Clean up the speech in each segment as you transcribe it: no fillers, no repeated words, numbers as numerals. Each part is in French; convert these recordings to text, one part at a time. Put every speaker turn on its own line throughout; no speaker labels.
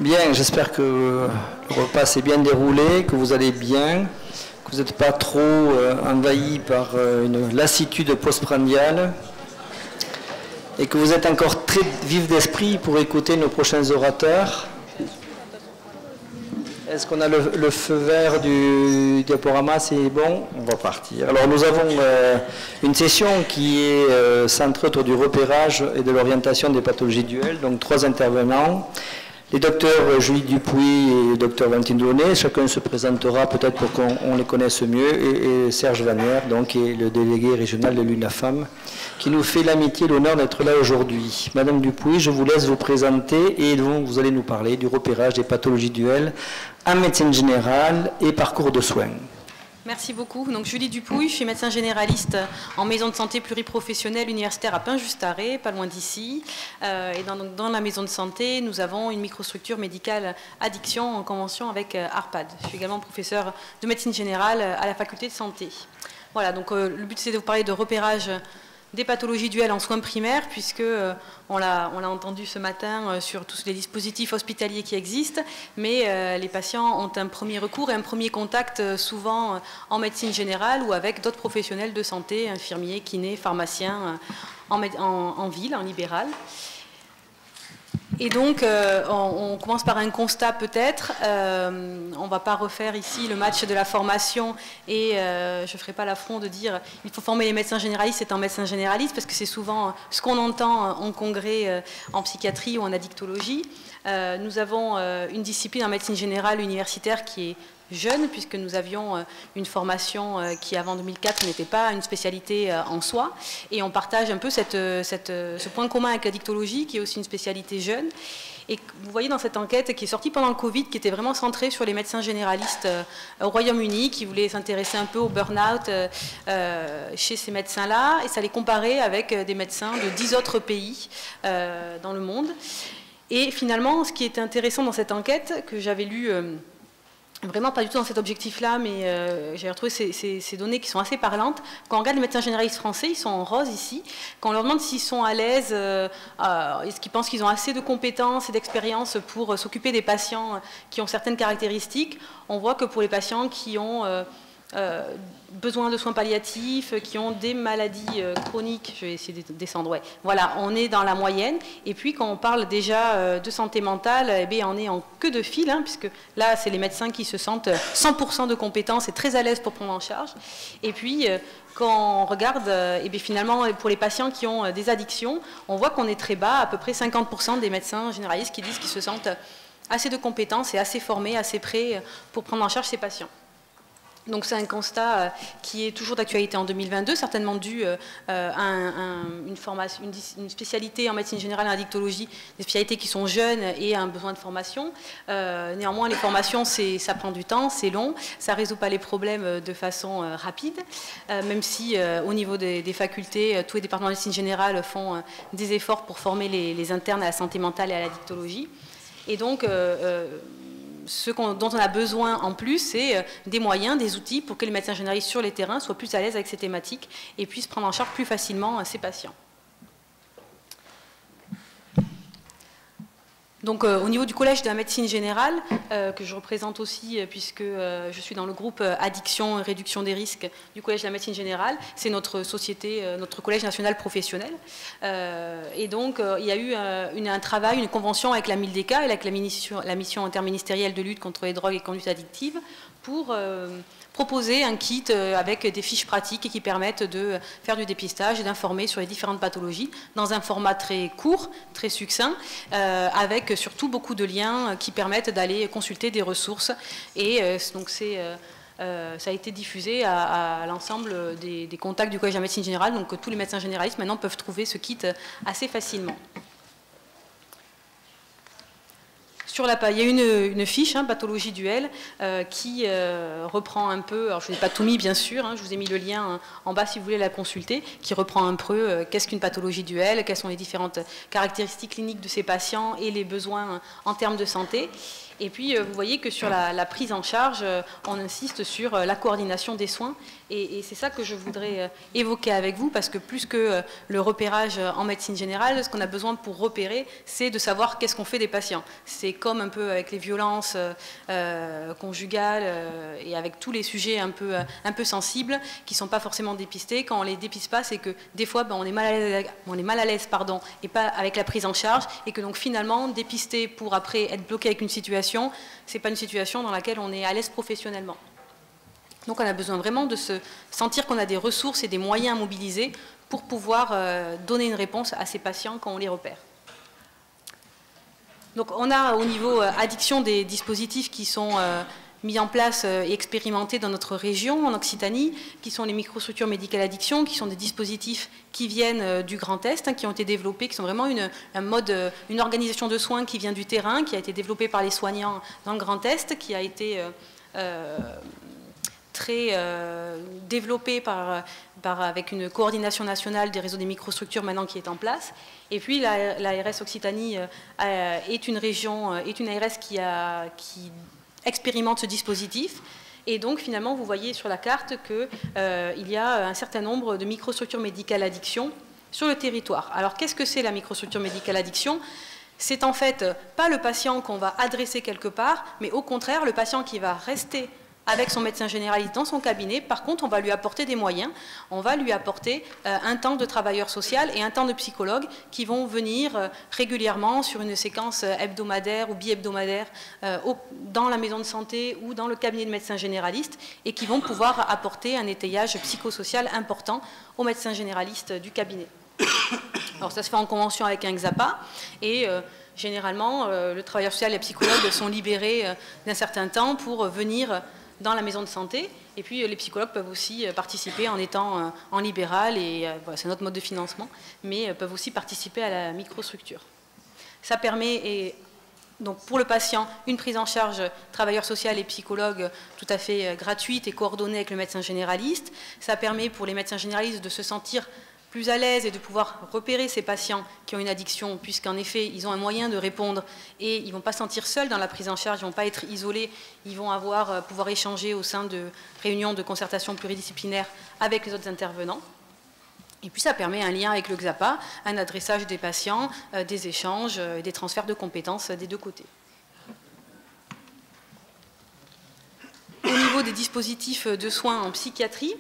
Bien, j'espère que le repas s'est bien déroulé, que vous allez bien, que vous n'êtes pas trop envahi par une lassitude postprandiale et que vous êtes encore très vif d'esprit pour écouter nos prochains orateurs. Est-ce qu'on a le feu vert du diaporama? C'est bon? On va partir. Alors nous avons une session qui est centrée autour du repérage et de l'orientation des pathologies duelles, donc 3 intervenants. Les docteurs Julie Dupuy et le docteur Valentine Delaunay, chacun se présentera peut-être pour qu'on les connaisse mieux, et Serge Vanière, donc, qui est le délégué régional de l'UNAFAM, qui nous fait l'amitié et l'honneur d'être là aujourd'hui. Madame Dupuy, je vous laisse vous présenter et donc vous allez nous parler du repérage des pathologies duelles en médecine générale et parcours de soins.
Merci beaucoup. Donc, Julie Dupuy, je suis médecin généraliste en maison de santé pluriprofessionnelle universitaire à Pain-Juste-Arrêt, pas loin d'ici. Et dans la maison de santé, nous avons une microstructure médicale addiction en convention avec ARPAD. Je suis également professeur de médecine générale à la faculté de santé. Voilà, donc le but c'est de vous parler de repérage des pathologies duelles en soins primaires, puisque on l'a entendu ce matin sur tous les dispositifs hospitaliers qui existent, mais les patients ont un premier recours et un premier contact souvent en médecine générale ou avec d'autres professionnels de santé, infirmiers, kinés, pharmaciens, en ville, en libéral. Et donc, on commence par un constat peut-être. On ne va pas refaire ici le match de la formation et je ne ferai pas l'affront de dire il faut former les médecins généralistes étant médecin généraliste, parce que c'est souvent ce qu'on entend en congrès en psychiatrie ou en addictologie. Nous avons une discipline en médecine générale universitaire qui est jeune, puisque nous avions une formation qui, avant 2004, n'était pas une spécialité en soi. Et on partage un peu ce point commun avec l'addictologie, qui est aussi une spécialité jeune. Et vous voyez dans cette enquête qui est sortie pendant le Covid, qui était vraiment centrée sur les médecins généralistes au Royaume-Uni, qui voulaient s'intéresser un peu au burn-out chez ces médecins-là, et ça les comparait avec des médecins de 10 autres pays dans le monde. Et finalement, ce qui était intéressant dans cette enquête, que j'avais lu... Vraiment pas du tout dans cet objectif-là, mais j'ai retrouvé ces données qui sont assez parlantes. Quand on regarde les médecins généralistes français, ils sont en rose ici. Quand on leur demande s'ils sont à l'aise, est-ce qu'ils pensent qu'ils ont assez de compétences et d'expérience pour s'occuper des patients qui ont certaines caractéristiques, on voit que pour les patients qui ont besoin de soins palliatifs, qui ont des maladies chroniques, je vais essayer de descendre, ouais. Voilà, on est dans la moyenne. Et puis quand on parle déjà de santé mentale, eh bien, on est en queue de file, hein, puisque là, c'est les médecins qui se sentent 100% de compétences et très à l'aise pour prendre en charge. Et puis, quand on regarde, eh bien, finalement, pour les patients qui ont des addictions, on voit qu'on est très bas, à peu près 50% des médecins généralistes qui disent qu'ils se sentent assez de compétences et assez formés, assez prêts pour prendre en charge ces patients. Donc c'est un constat qui est toujours d'actualité en 2022, certainement dû à une spécialité en médecine générale et en addictologie, des spécialités qui sont jeunes et un besoin de formation. Néanmoins, les formations, ça prend du temps, c'est long, ça ne résout pas les problèmes de façon rapide, même si au niveau des facultés, tous les départements de médecine générale font des efforts pour former les internes à la santé mentale et à l'addictologie. Et donc... ce dont on a besoin en plus, c'est des moyens, des outils pour que les médecins généralistes sur les terrains soient plus à l'aise avec ces thématiques et puissent prendre en charge plus facilement ces patients. Donc au niveau du collège de la médecine générale, que je représente aussi puisque je suis dans le groupe addiction et réduction des risques du collège de la médecine générale, c'est notre société, notre collège national professionnel. Et donc il y a eu un travail, une convention avec la MILDECA et avec la mission interministérielle de lutte contre les drogues et conduites addictives pour proposer un kit avec des fiches pratiques qui permettent de faire du dépistage et d'informer sur les différentes pathologies dans un format très court, très succinct, avec surtout beaucoup de liens qui permettent d'aller consulter des ressources. Et donc ça a été diffusé à l'ensemble des contacts du collège de la médecine générale, donc tous les médecins généralistes maintenant peuvent trouver ce kit assez facilement. Il y a une fiche, hein, pathologie duelle, qui reprend un peu, alors je n'ai pas tout mis bien sûr, hein, je vous ai mis le lien en bas si vous voulez la consulter, qui reprend un peu qu'est-ce qu'une pathologie duelle, quelles sont les différentes caractéristiques cliniques de ces patients et les besoins en termes de santé. Et puis, vous voyez que sur la prise en charge, on insiste sur la coordination des soins. Et c'est ça que je voudrais évoquer avec vous, parce que plus que le repérage en médecine générale, ce qu'on a besoin pour repérer, c'est de savoir qu'est-ce qu'on fait des patients. C'est comme un peu avec les violences conjugales et avec tous les sujets un peu sensibles qui ne sont pas forcément dépistés. Quand on ne les dépiste pas, c'est que des fois, on est mal à l'aise, et pas avec la prise en charge, et que donc finalement, dépister pour après être bloqué avec une situation, ce n'est pas une situation dans laquelle on est à l'aise professionnellement. Donc on a besoin vraiment de se sentir qu'on a des ressources et des moyens à mobiliser pour pouvoir donner une réponse à ces patients quand on les repère. Donc on a au niveau addiction des dispositifs qui sont mis en place et expérimentés dans notre région, en Occitanie, qui sont les microstructures médicales addiction, qui sont des dispositifs qui viennent du Grand Est, qui ont été développés, qui sont vraiment une organisation de soins qui vient du terrain, qui a été développée par les soignants dans le Grand Est, qui a été très développé avec une coordination nationale des réseaux des microstructures maintenant qui est en place. Et puis l'ARS Occitanie est une ARS qui expérimente ce dispositif. Et donc finalement vous voyez sur la carte qu'il y a un certain nombre de microstructures médicales addiction sur le territoire. Alors qu'est-ce que c'est la microstructure médicale addiction ? C'est en fait pas le patient qu'on va adresser quelque part, mais au contraire le patient qui va rester avec son médecin généraliste dans son cabinet. Par contre, on va lui apporter des moyens, on va lui apporter un temps de travailleur social et un temps de psychologue qui vont venir régulièrement sur une séquence hebdomadaire ou bi-hebdomadaire dans la maison de santé ou dans le cabinet de médecin généraliste et qui vont pouvoir apporter un étayage psychosocial important au médecin généraliste du cabinet. Alors ça se fait en convention avec un XAPA et généralement le travailleur social et le psychologue sont libérés d'un certain temps pour venir dans la maison de santé, et puis les psychologues peuvent aussi participer en étant en libéral, et voilà, c'est notre mode de financement, mais peuvent aussi participer à la microstructure. Ça permet, donc pour le patient, une prise en charge travailleur social et psychologue tout à fait gratuite et coordonnée avec le médecin généraliste. Ça permet pour les médecins généralistes de se sentir plus à l'aise et de pouvoir repérer ces patients qui ont une addiction, puisqu'en effet, ils ont un moyen de répondre et ils ne vont pas se sentir seuls dans la prise en charge, ils ne vont pas être isolés, ils vont pouvoir échanger au sein de réunions de concertation pluridisciplinaire avec les autres intervenants. Et puis ça permet un lien avec le XAPA, un adressage des patients, des échanges, des transferts de compétences des deux côtés. Au niveau des dispositifs de soins en psychiatrie,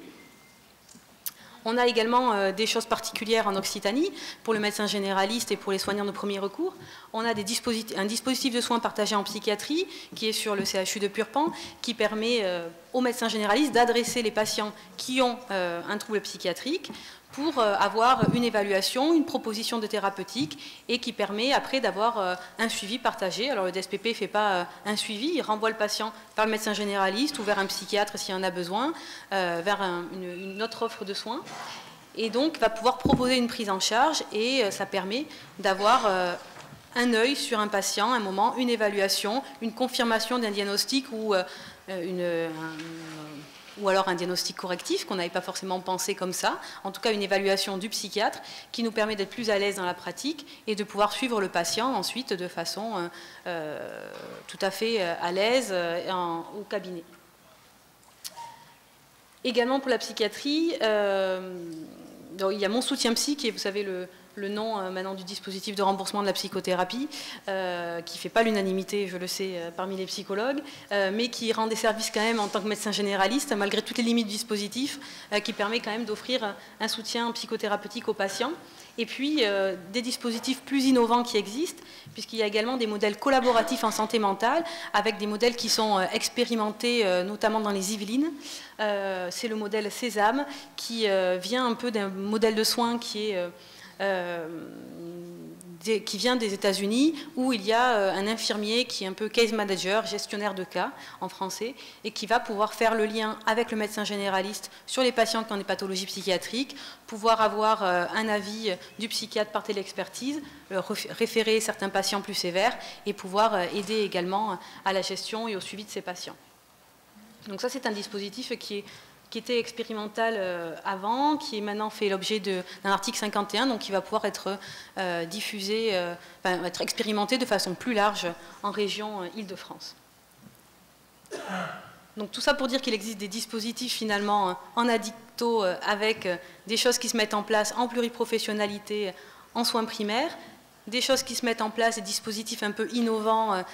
on a également des choses particulières en Occitanie pour le médecin généraliste et pour les soignants de premier recours. On a un dispositif de soins partagé en psychiatrie qui est sur le CHU de Purpan qui permet aux médecins généralistes d'adresser les patients qui ont un trouble psychiatrique pour avoir une évaluation, une proposition de thérapeutique et qui permet après d'avoir un suivi partagé. Alors le DSPP ne fait pas un suivi, il renvoie le patient vers le médecin généraliste ou vers un psychiatre s'il y en a besoin, vers une autre offre de soins. Et donc va pouvoir proposer une prise en charge et ça permet d'avoir un œil sur un patient, un moment, une évaluation, une confirmation d'un diagnostic ou alors un diagnostic correctif qu'on n'avait pas forcément pensé comme ça, en tout cas une évaluation du psychiatre qui nous permet d'être plus à l'aise dans la pratique et de pouvoir suivre le patient ensuite de façon tout à fait à l'aise au cabinet. Également pour la psychiatrie, donc il y a Mon Soutien Psy qui est, vous savez, le nom maintenant du dispositif de remboursement de la psychothérapie, qui ne fait pas l'unanimité, je le sais, parmi les psychologues, mais qui rend des services quand même en tant que médecin généraliste, malgré toutes les limites du dispositif, qui permet quand même d'offrir un soutien psychothérapeutique aux patients. Et puis des dispositifs plus innovants qui existent, puisqu'il y a également des modèles collaboratifs en santé mentale, avec des modèles qui sont expérimentés notamment dans les Yvelines. C'est le modèle Sésame, qui vient un peu d'un modèle de soins qui vient des États-Unis, où il y a un infirmier qui est un peu case manager, gestionnaire de cas en français, et qui va pouvoir faire le lien avec le médecin généraliste sur les patients qui ont des pathologies psychiatriques, pouvoir avoir un avis du psychiatre par téléexpertise, référer certains patients plus sévères, et pouvoir aider également à la gestion et au suivi de ces patients. Donc ça, c'est un dispositif qui est qui était expérimental avant, qui est maintenant fait l'objet d'un article 51, donc qui va pouvoir être diffusé, être expérimenté de façon plus large en région Île-de-France. Donc tout ça pour dire qu'il existe des dispositifs finalement en addicto avec des choses qui se mettent en place en pluriprofessionnalité en soins primaires, des choses qui se mettent en place, des dispositifs un peu innovants,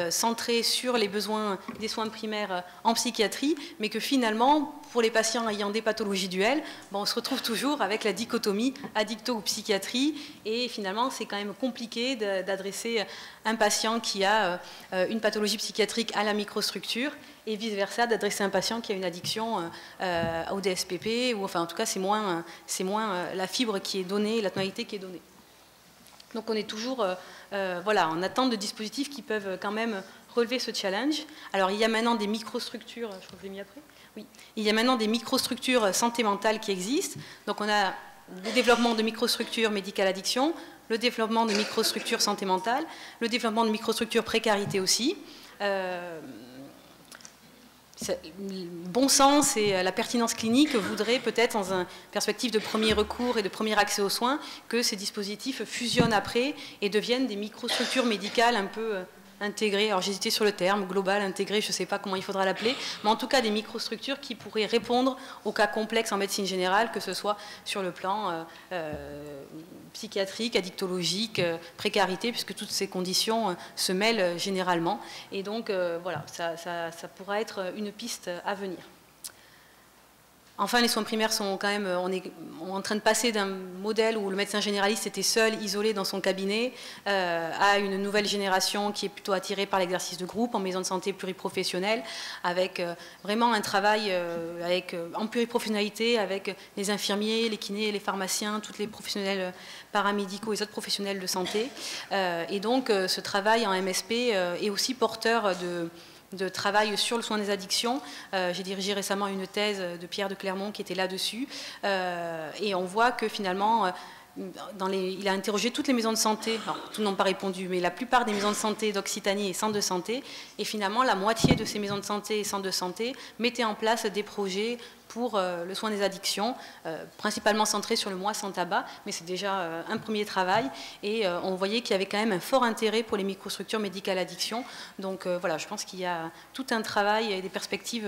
centrés sur les besoins des soins primaires en psychiatrie, mais que finalement, pour les patients ayant des pathologies duelles, on se retrouve toujours avec la dichotomie addicto ou psychiatrie, et finalement, c'est quand même compliqué d'adresser un patient qui a une pathologie psychiatrique à la microstructure, et vice-versa, d'adresser un patient qui a une addiction au DSPP, ou enfin en tout cas, c'est moins la fibre qui est donnée, la tonalité qui est donnée. Donc on est toujours voilà, en attente de dispositifs qui peuvent quand même relever ce challenge. Alors il y a maintenant des microstructures, je crois que je l'ai mis après. Oui. Il y a maintenant des microstructures santé mentale qui existent. Donc on a le développement de microstructures médicales addiction, le développement de microstructures santé mentale, le développement de microstructures précarité aussi. Le bon sens et la pertinence clinique voudraient peut-être, dans une perspective de premier recours et de premier accès aux soins, que ces dispositifs fusionnent après et deviennent des microstructures médicales un peu intégrées. Alors j'hésitais sur le terme, global, intégré, je ne sais pas comment il faudra l'appeler, mais en tout cas des microstructures qui pourraient répondre aux cas complexes en médecine générale, que ce soit sur le plan psychiatrique, addictologique, précarité, puisque toutes ces conditions se mêlent généralement. Et donc, voilà, ça pourra être une piste à venir. Enfin, les soins primaires sont quand même, on est en train de passer d'un modèle où le médecin généraliste était seul, isolé dans son cabinet, à une nouvelle génération qui est plutôt attirée par l'exercice de groupe, en maison de santé pluriprofessionnelle, avec vraiment un travail en pluriprofessionnalité, avec les infirmiers, les kinés, les pharmaciens, tous les professionnels paramédicaux et les autres professionnels de santé. Et donc, ce travail en MSP est aussi porteur de travail sur le soin des addictions. J'ai dirigé récemment une thèse de Pierre de Clermont qui était là-dessus. Et on voit que finalement, il a interrogé toutes les maisons de santé, alors, tout n'ont pas répondu, mais la plupart des maisons de santé d'Occitanie et centres de santé, et finalement la moitié de ces maisons de santé et centres de santé mettaient en place des projets pour le soin des addictions, principalement centrés sur le mois sans tabac, mais c'est déjà un premier travail, et on voyait qu'il y avait quand même un fort intérêt pour les microstructures médicales addiction. Donc voilà, je pense qu'il y a tout un travail et des perspectives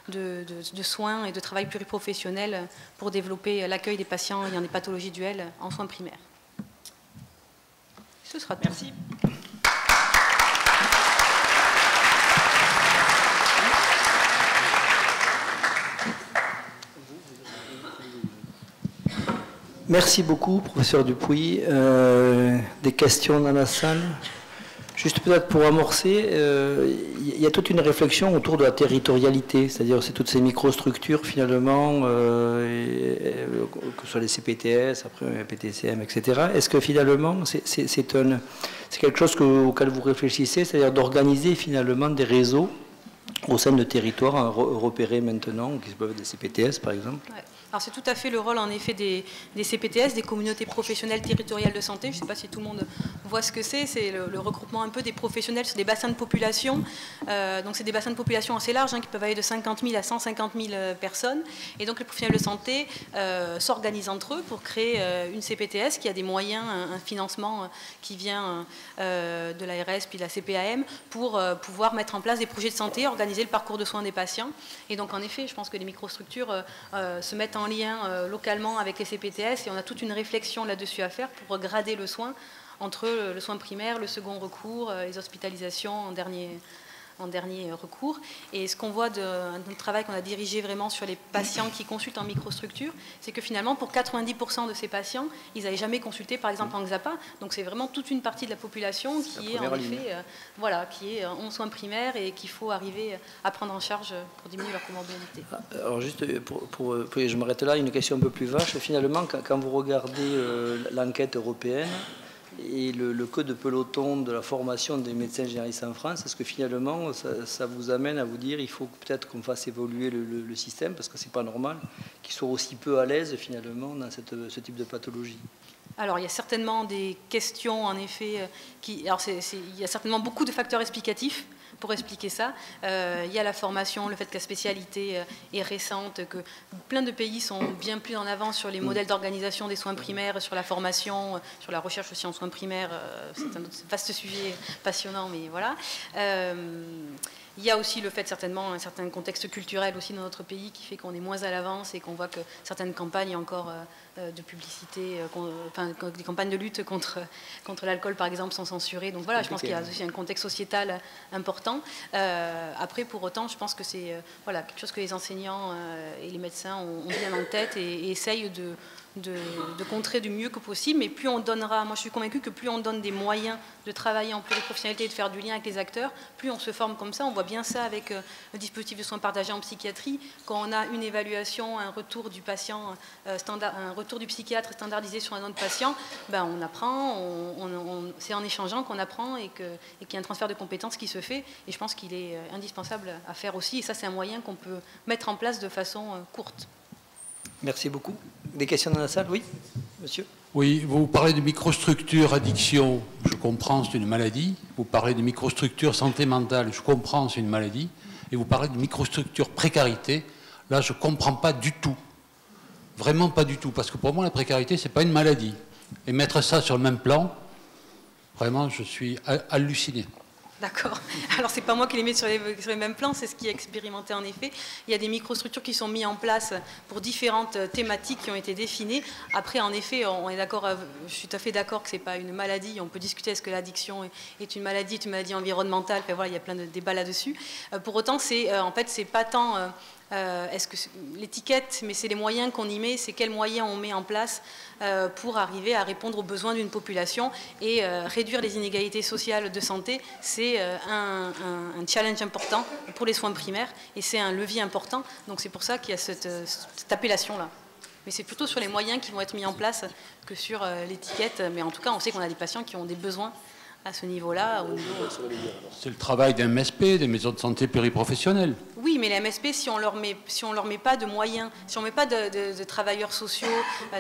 de soins et de travail pluriprofessionnel pour développer l'accueil des patients ayant des pathologies duelles en soins primaires. Ce sera tout.
Merci.
Merci beaucoup, professeur Dupuy. Des questions dans la salle? Juste peut-être pour amorcer, il y a toute une réflexion autour de la territorialité, c'est-à-dire c'est toutes ces microstructures finalement, que ce soit les CPTS, après PTCM, etc. Est-ce que finalement c'est quelque chose auquel vous réfléchissez, c'est-à-dire d'organiser finalement des réseaux au sein de territoires repérés maintenant, qui peuvent être des CPTS par exemple?
Ouais. Alors c'est tout à fait le rôle en effet des CPTS, des communautés professionnelles territoriales de santé. Je ne sais pas si tout le monde voit ce que c'est le regroupement un peu des professionnels sur des bassins de population. Donc c'est des bassins de population assez larges qui peuvent aller de 50 000 à 150 000 personnes. Et donc les professionnels de santé s'organisent entre eux pour créer une CPTS qui a des moyens, un financement qui vient de l'ARS puis de la CPAM pour pouvoir mettre en place des projets de santé, organiser le parcours de soins des patients. Et donc en effet, je pense que les microstructures se mettent en lien localement avec les CPTS et on a toute une réflexion là-dessus à faire pour grader le soin entre le soin primaire, le second recours, les hospitalisations en dernier recours. Et ce qu'on voit d'un travail qu'on a dirigé vraiment sur les patients qui consultent en microstructure, c'est que finalement, pour 90% de ces patients, ils n'avaient jamais consulté, par exemple, en XAPA. Donc c'est vraiment toute une partie de la population qui est en effet, qui est en soins primaires et qu'il faut arriver à prendre en charge pour diminuer leur comorbidité.
Alors juste, je m'arrête là, une question un peu plus vaste. Finalement, quand vous regardez l'enquête européenne, et le queue de peloton de la formation des médecins généralistes en France, est-ce que finalement ça vous amène à vous dire il faut peut-être qu'on fasse évoluer le système parce que c'est pas normal qu'ils soient aussi peu à l'aise finalement dans ce type de pathologie?
Alors, il y a certainement des questions, en effet, il y a certainement beaucoup de facteurs explicatifs pour expliquer ça. Il y a la formation, le fait que la spécialité est récente, que plein de pays sont bien plus en avance sur les modèles d'organisation des soins primaires, sur la formation, sur la recherche aussi en soins primaires. C'est un autre vaste sujet passionnant, mais voilà. Il y a aussi le fait, certainement, un certain contexte culturel aussi dans notre pays qui fait qu'on est moins à l'avance et qu'on voit que certaines campagnes encore de publicité, enfin, des campagnes de lutte contre l'alcool, par exemple, sont censurées. Donc voilà, je pense qu'il y a aussi un contexte sociétal important. Après, pour autant, je pense que c'est voilà, quelque chose que les enseignants et les médecins ont bien en tête et essayent de contrer du mieux que possible, mais plus on donnera, moi je suis convaincue que plus on donne des moyens de travailler en pluriprofessionnalité et de faire du lien avec les acteurs, plus on se forme comme ça. On voit bien ça avec le dispositif de soins partagés en psychiatrie, quand on a une évaluation, un retour du patient standard, un retour du psychiatre standardisé sur un autre patient, ben on apprend, c'est en échangeant qu'on apprend et qu'il y a un transfert de compétences qui se fait, et je pense qu'il est indispensable à faire aussi, et ça c'est un moyen qu'on peut mettre en place de façon courte.
Merci beaucoup. Des questions dans la salle? Oui, monsieur?
Oui, vous parlez de microstructure addiction, je comprends, c'est une maladie. Vous parlez de microstructure santé mentale, je comprends, c'est une maladie. Et vous parlez de microstructure précarité, là je ne comprends pas du tout. Vraiment pas du tout, parce que pour moi la précarité, ce n'est pas une maladie. Et mettre ça sur le même plan, vraiment je suis halluciné.
D'accord. Alors, c'est pas moi qui les mets sur les mêmes plans, c'est ce qui est expérimenté en effet. Il y a des microstructures qui sont mises en place pour différentes thématiques qui ont été définies. Après, en effet, on est d'accord, je suis tout à fait d'accord que c'est pas une maladie. On peut discuter est-ce que l'addiction est une maladie environnementale. Enfin, voilà, il y a plein de débats là-dessus. Pour autant, en fait, c'est pas tant est-ce que l'étiquette, mais c'est les moyens qu'on y met, c'est quels moyens on met en place pour arriver à répondre aux besoins d'une population et réduire les inégalités sociales de santé, c'est un challenge important pour les soins primaires et c'est un levier important. Donc c'est pour ça qu'il y a cette appellation-là. Mais c'est plutôt sur les moyens qui vont être mis en place que sur l'étiquette. Mais en tout cas, on sait qu'on a des patients qui ont des besoins à ce niveau-là.
C'est le travail des MSP, des maisons de santé pluriprofessionnelles.
Oui, mais les MSP, si on leur met pas de moyens, si on ne met pas de travailleurs sociaux,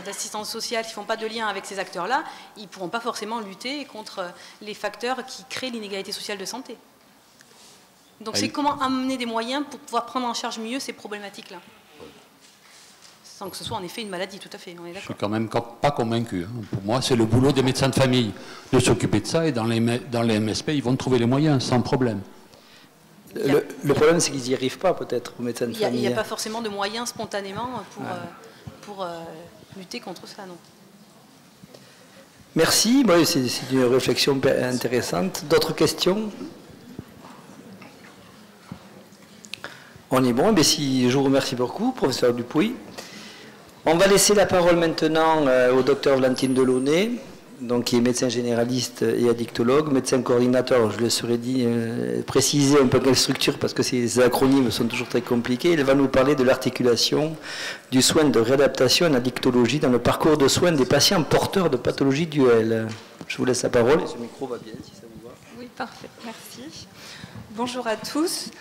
d'assistance sociale, qui ne font pas de lien avec ces acteurs-là, ils ne pourront pas forcément lutter contre les facteurs qui créent l'inégalité sociale de santé. Donc c'est comment amener des moyens pour pouvoir prendre en charge mieux ces problématiques-là. Sans que ce soit en effet une maladie, tout à fait, on est d'accord.
Je suis quand même pas convaincu. Hein. Pour moi, c'est le boulot des médecins de famille de s'occuper de ça, et dans les MSP, ils vont trouver les moyens, sans problème.
Le problème, c'est qu'ils n'y arrivent pas, peut-être, aux médecins de famille.
Il n'y a pas forcément de moyens spontanément pour lutter contre ça, non.
Merci, c'est une réflexion intéressante. D'autres questions? On est bon, mais si, je vous remercie beaucoup, professeur Dupuy. On va laisser la parole maintenant au docteur Valentine Delaunay, donc, qui est médecin généraliste et addictologue, médecin coordinateur, je le serais dit, préciser un peu quelle structure, parce que ces acronymes sont toujours très compliqués. Elle va nous parler de l'articulation du soin de réadaptation en addictologie dans le parcours de soins des patients porteurs de pathologies duelles. Je vous laisse la parole, et ce micro va bien, si ça vous va.
Oui, parfait, merci. Bonjour à tous.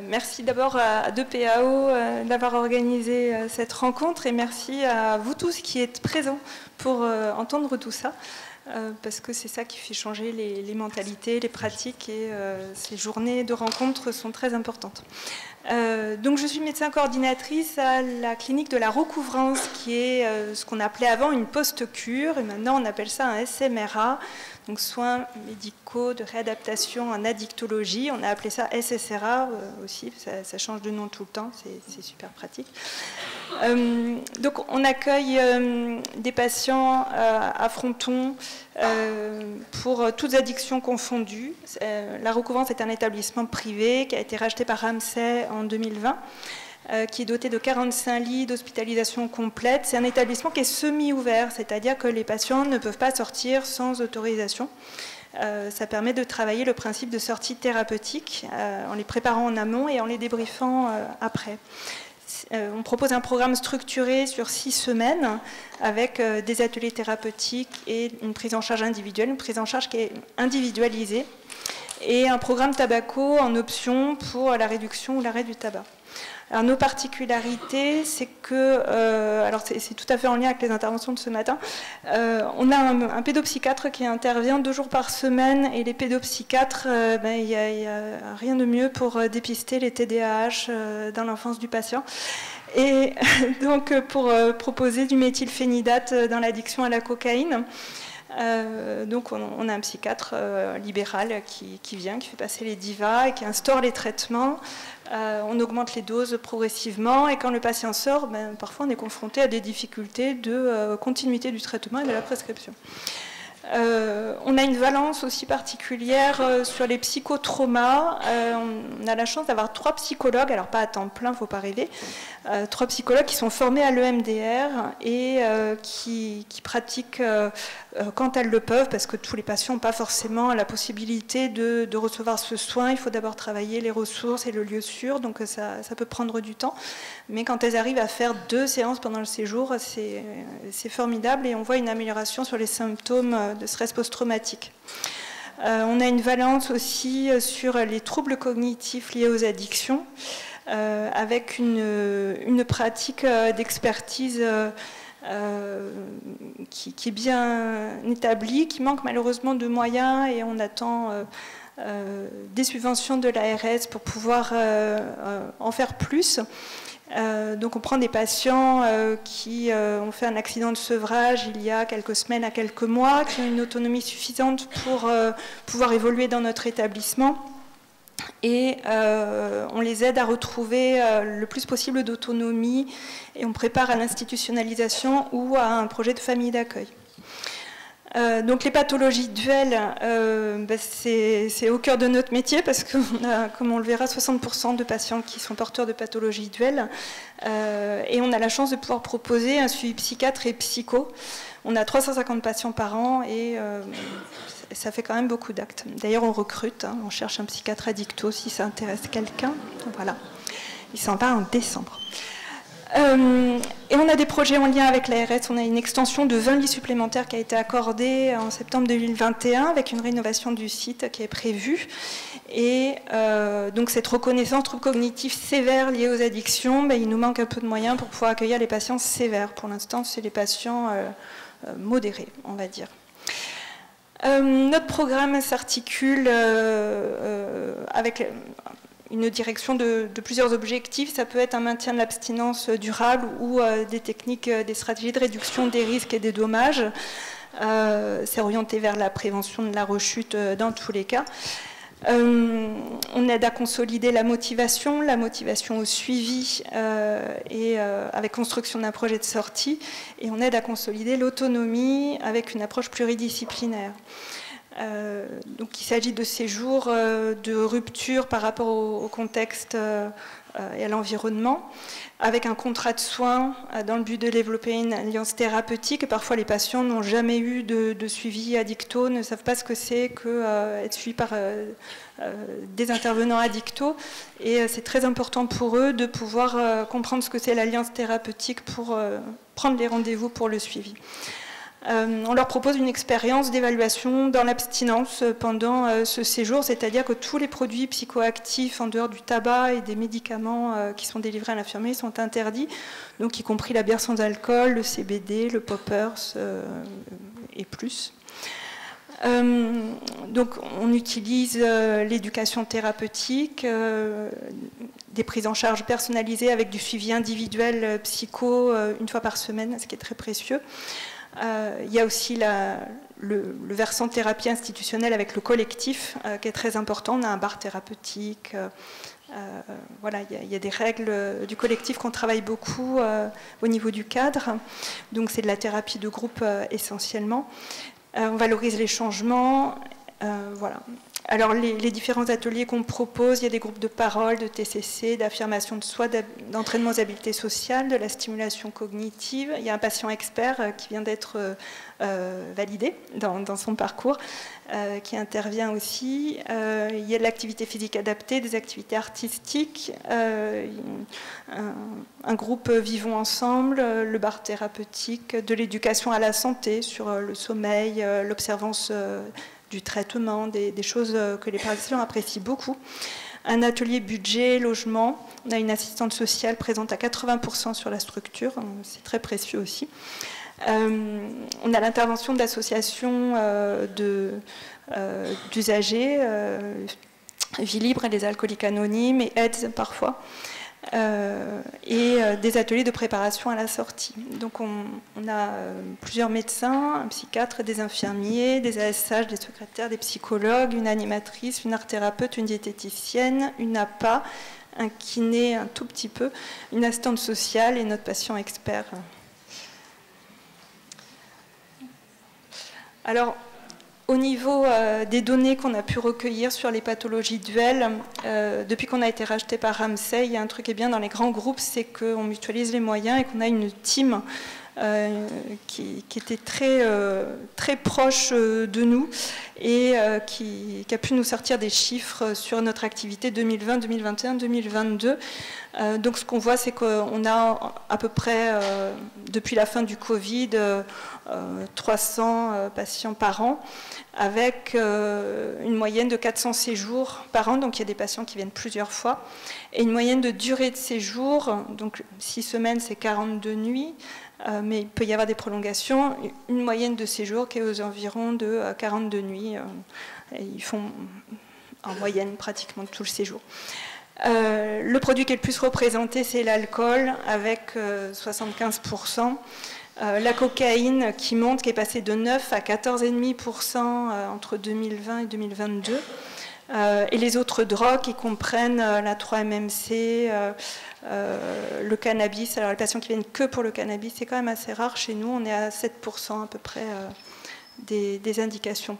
Merci d'abord à 2PAO d'avoir organisé cette rencontre et merci à vous tous qui êtes présents pour entendre tout ça, parce que c'est ça qui fait changer les mentalités, les pratiques et ces journées de rencontres sont très importantes. Donc je suis médecin coordinatrice à la clinique de la recouvrance qui est ce qu'on appelait avant une post-cure et maintenant on appelle ça un SMRA. Donc soins médicaux de réadaptation en addictologie, on a appelé ça SSRA aussi, ça change de nom tout le temps, c'est super pratique. Donc on accueille des patients à Fronton pour toutes addictions confondues. La recouvrance est un établissement privé qui a été racheté par Ramsay en 2020. Qui est doté de 45 lits d'hospitalisation complète. C'est un établissement qui est semi-ouvert, c'est-à-dire que les patients ne peuvent pas sortir sans autorisation. Ça permet de travailler le principe de sortie thérapeutique en les préparant en amont et en les débriefant après. On propose un programme structuré sur 6 semaines avec des ateliers thérapeutiques et une prise en charge individuelle, une prise en charge qui est individualisée, et un programme tabaco en option pour la réduction ou l'arrêt du tabac. Alors, nos particularités, c'est que, alors c'est tout à fait en lien avec les interventions de ce matin, on a un pédopsychiatre qui intervient 2 jours par semaine, et les pédopsychiatres, il n'y a rien de mieux pour dépister les TDAH dans l'enfance du patient. Et donc pour proposer du méthylphénidate dans l'addiction à la cocaïne. Donc on a un psychiatre libéral qui vient, qui fait passer les DIVA et qui instaure les traitements. On augmente les doses progressivement, et quand le patient sort, parfois on est confronté à des difficultés de continuité du traitement et de la prescription. On a une valence aussi particulière sur les psychotraumas. On a la chance d'avoir 3 psychologues, alors pas à temps plein, il ne faut pas rêver, 3 psychologues qui sont formés à l'EMDR et qui pratiquent quand elles le peuvent, parce que tous les patients n'ont pas forcément la possibilité de recevoir ce soin. Il faut d'abord travailler les ressources et le lieu sûr, donc ça peut prendre du temps. Mais quand elles arrivent à faire 2 séances pendant le séjour, c'est formidable, et on voit une amélioration sur les symptômes de stress post-traumatique. On a une valence aussi sur les troubles cognitifs liés aux addictions, avec une pratique d'expertise qui est bien établie, qui manque malheureusement de moyens, et on attend des subventions de l'ARS pour pouvoir en faire plus. Donc on prend des patients qui ont fait un accident de sevrage il y a quelques semaines à quelques mois, qui ont une autonomie suffisante pour pouvoir évoluer dans notre établissement, et on les aide à retrouver le plus possible d'autonomie, et on prépare à l'institutionnalisation ou à un projet de famille d'accueil. Donc les pathologies duelles, c'est au cœur de notre métier, parce qu'on a, comme on le verra, 60% de patients qui sont porteurs de pathologies duelles, et on a la chance de pouvoir proposer un suivi psychiatre et psycho. On a 350 patients par an, et ça fait quand même beaucoup d'actes. D'ailleurs, on recrute, on cherche un psychiatre addicto si ça intéresse quelqu'un. Voilà, il s'en va en décembre. Et on a des projets en lien avec l'ARS. On a une extension de 20 lits supplémentaires qui a été accordée en septembre 2021, avec une rénovation du site qui est prévue. Et donc cette reconnaissance troubles cognitifs sévères liés aux addictions, il nous manque un peu de moyens pour pouvoir accueillir les patients sévères. Pour l'instant, c'est les patients modérés, on va dire. Notre programme s'articule avec une direction de plusieurs objectifs. Ça peut être un maintien de l'abstinence durable, ou des techniques, des stratégies de réduction des risques et des dommages. C'est orienté vers la prévention de la rechute dans tous les cas. On aide à consolider la motivation au suivi, et avec construction d'un projet de sortie, et on aide à consolider l'autonomie avec une approche pluridisciplinaire. Donc il s'agit de séjours de rupture par rapport au contexte et à l'environnement, avec un contrat de soins dans le but de développer une alliance thérapeutique. Et parfois les patients n'ont jamais eu de suivi addicto, ne savent pas ce que c'est qu'être suivi par des intervenants addicto, et c'est très important pour eux de pouvoir comprendre ce que c'est l'alliance thérapeutique pour prendre les rendez-vous pour le suivi. On leur propose une expérience d'évaluation dans l'abstinence pendant ce séjour, c'est-à-dire que tous les produits psychoactifs en dehors du tabac et des médicaments qui sont délivrés à l'infirmerie sont interdits, donc y compris la bière sans alcool, le CBD, le poppers et plus. Donc on utilise l'éducation thérapeutique, des prises en charge personnalisées avec du suivi individuel psycho une fois par semaine, ce qui est très précieux. Il y a aussi le versant thérapie institutionnelle avec le collectif qui est très important. On a un bar thérapeutique. Voilà, il y a des règles du collectif qu'on travaille beaucoup au niveau du cadre. Donc c'est de la thérapie de groupe essentiellement. On valorise les changements. Voilà. Alors les différents ateliers qu'on propose, il y a des groupes de parole, de TCC, d'affirmation de soi, d'entraînement aux habiletés sociales, de la stimulation cognitive. Il y a un patient expert qui vient d'être validé dans son parcours, qui intervient aussi. Il y a de l'activité physique adaptée, des activités artistiques, un groupe Vivons Ensemble, le bar thérapeutique, de l'éducation à la santé sur le sommeil, l'observance du traitement, des choses que les patients apprécient beaucoup. un atelier budget, logement. On a une assistante sociale présente à 80% sur la structure, c'est très précieux aussi. On a l'intervention d'associations d'usagers, Vie Libre et les Alcooliques Anonymes et AIDS parfois. Et des ateliers de préparation à la sortie. Donc on a plusieurs médecins, un psychiatre, des infirmiers, des ASH, des secrétaires, des psychologues, une animatrice, une art thérapeute, une diététicienne, une APA, un kiné un tout petit peu, une assistante sociale et notre patient expert. Alors, au niveau des données qu'on a pu recueillir sur les pathologies duelles, depuis qu'on a été racheté par Ramsay, il y a un truc qui est bien dans les grands groupes, c'est qu'on mutualise les moyens et qu'on a une team qui était très proche de nous et qui a pu nous sortir des chiffres sur notre activité 2020, 2021, 2022. Donc ce qu'on voit, c'est qu'on a à peu près, depuis la fin du Covid, 300 patients par an, avec une moyenne de 400 séjours par an, donc il y a des patients qui viennent plusieurs fois, et une moyenne de durée de séjour, donc 6 semaines c'est 42 nuits, mais il peut y avoir des prolongations, une moyenne de séjour qui est aux environs de 42 nuits, et ils font en moyenne pratiquement tout le séjour. Le produit qui est le plus représenté, c'est l'alcool, avec 75%. La cocaïne qui monte, qui est passée de 9 à 14,5% entre 2020 et 2022. Et les autres drogues qui comprennent la 3-MMC, le cannabis. Alors les patients qui viennent que pour le cannabis, c'est quand même assez rare chez nous. On est à 7% à peu près des indications.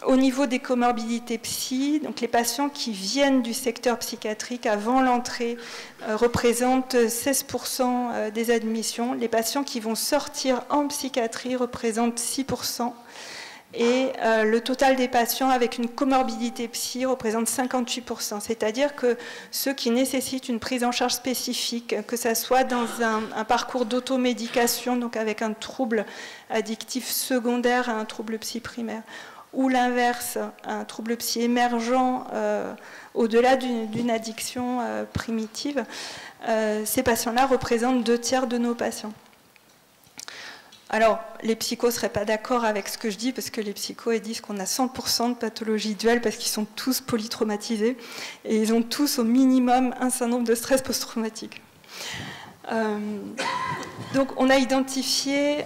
Au niveau des comorbidités psy, donc les patients qui viennent du secteur psychiatrique avant l'entrée représentent 16% des admissions. Les patients qui vont sortir en psychiatrie représentent 6%. Et le total des patients avec une comorbidité psy représente 58%. C'est-à-dire que ceux qui nécessitent une prise en charge spécifique, que ce soit dans un parcours d'automédication, donc avec un trouble addictif secondaire à un trouble psy primaire, ou l'inverse, un trouble psy émergent au-delà d'une addiction primitive, ces patients-là représentent 2/3 de nos patients. Alors, les psychos ne seraient pas d'accord avec ce que je dis, parce que les psychos ils disent qu'on a 100% de pathologies duelles, parce qu'ils sont tous polytraumatisés, et ils ont tous au minimum un syndrome de stress post-traumatique. Donc, on a identifié